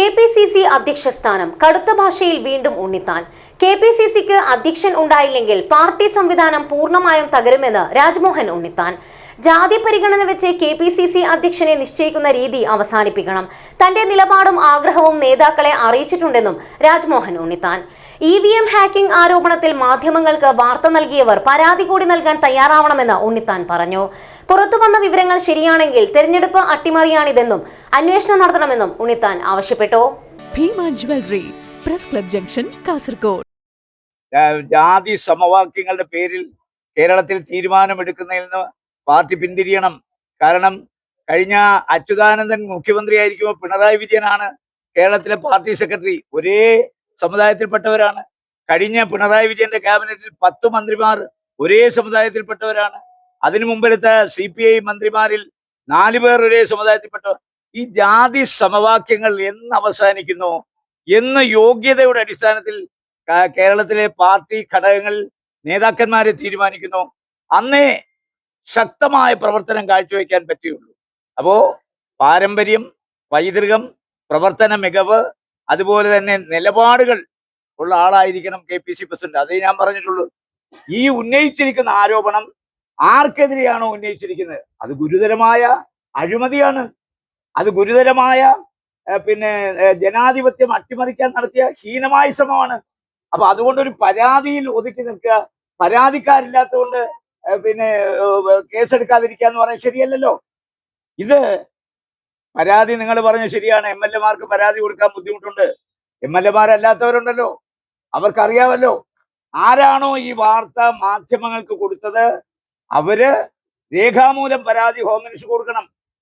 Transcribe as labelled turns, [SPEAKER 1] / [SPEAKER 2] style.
[SPEAKER 1] KPCC അധ്യക്ഷ സ്ഥാനം കടുത്ത ഭാഷയിൽ വീണ്ടും ഉണ്ണിത്താൻ. കെ.പി.സി.സിക്ക് അധ്യക്ഷൻ ഉണ്ടായില്ലെങ്കിൽ പാർട്ടി സംവിധാനം പൂർണ്ണമായും തകരുമെന്ന് രാജ്മോഹൻ ഉണ്ണിത്താൻ. ജാതി പരിഗണന വെച്ച് കെ.പി.സി.സി അധ്യക്ഷനെ നിശ്ചയിക്കുന്ന രീതി അവസാനിപ്പിക്കണം. തന്റെ നിലപാടും ആഗ്രഹവും നേതാക്കളെ അറിയിച്ചിട്ടുണ്ടെന്നും രാജ്മോഹൻ ഉണ്ണിത്താൻ. EVM ഹാക്കിംഗ് ആരോപണത്തിൽ മാധ്യമങ്ങൾക്ക് വാർത്ത നൽകിയവർ പരാതി കൂടി നൽകാൻ തയ്യാറാവണമെന്ന് ഉണ്ണിത്താൻ പറഞ്ഞു. പുറത്തുവന്ന വിവരങ്ങൾ ശരിയാണെങ്കിൽ തെരഞ്ഞെടുപ്പ് അട്ടിമറിയാണിതെന്നും അന്വേഷണം നടത്തണമെന്നും ഉണ്ണിത്താൻ ആവശ്യപ്പെട്ടു.
[SPEAKER 2] Bhima jewellery, press club junction, Kasaragod.
[SPEAKER 3] ജാതി സമവാക്യങ്ങളുടെ പേരിൽ കേരളത്തിൽ തീരുമാനമെടുക്കുന്നതിൽ നിന്ന് പാർട്ടി പിന്തിരിയണം. കാരണം കഴിഞ്ഞ അച്യുതാനന്ദൻ മുഖ്യമന്ത്രിയായിരിക്കുമ്പോൾ പിണറായി വിജയനാണ് കേരളത്തിലെ പാർട്ടി സെക്രട്ടറി. ഒരേ സമുദായത്തിൽപ്പെട്ടവരാണ്. കഴിഞ്ഞ പിണറായി വിജയന്റെ ക്യാബിനറ്റിൽ 10 മന്ത്രിമാർ ഒരേ സമുദായത്തിൽപ്പെട്ടവരാണ്. അതിനു മുമ്പെടുത്ത CPI മന്ത്രിമാരിൽ 4 പേർ ഒരേ സമുദായത്തിൽപ്പെട്ടവർ. ഈ ജാതി സമവാക്യങ്ങൾ എന്ന് അവസാനിക്കുന്നു, എന്ന് യോഗ്യതയുടെ അടിസ്ഥാനത്തിൽ കേരളത്തിലെ പാർട്ടി ഘടകങ്ങൾ നേതാക്കന്മാരെ തീരുമാനിക്കുന്നു, അന്നേ ശക്തമായ പ്രവർത്തനം കാഴ്ചവെക്കാൻ പറ്റുകയുള്ളൂ. അപ്പോ പാരമ്പര്യം, പൈതൃകം, പ്രവർത്തന മികവ്, അതുപോലെ തന്നെ നിലപാടുകൾ ഉള്ള ആളായിരിക്കണം KPC പ്രസിഡന്റ്. അതേ ഞാൻ പറഞ്ഞിട്ടുള്ളൂ. ഈ ഉന്നയിച്ചിരിക്കുന്ന ആരോപണം ആർക്കെതിരെയാണോ ഉന്നയിച്ചിരിക്കുന്നത് അത് ഗുരുതരമായ അഴിമതിയാണ്. അത് ഗുരുതരമായ ജനാധിപത്യം അട്ടിമറിക്കാൻ നടത്തിയ ഹീനമായ ശ്രമമാണ്. അപ്പൊ അതുകൊണ്ടൊരു പരാതിയിൽ ഒതുക്കി നിൽക്കുക, പരാതിക്കാരില്ലാത്തതുകൊണ്ട് കേസെടുക്കാതിരിക്കുക എന്ന് പറയാൻ ശരിയല്ലല്ലോ. ഇത് പരാതി നിങ്ങൾ പറഞ്ഞ ശരിയാണ്. MLA മാർക്ക് പരാതി കൊടുക്കാൻ ബുദ്ധിമുട്ടുണ്ട്. MLA മാരല്ലാത്തവരുണ്ടല്ലോ, അവർക്കറിയാമല്ലോ. ആരാണോ ഈ വാർത്ത മാധ്യമങ്ങൾക്ക് കൊടുത്തത് അവര് രേഖാമൂലം പരാതി ഹോം മിനിസ്റ്റർ കൊടുക്കണം.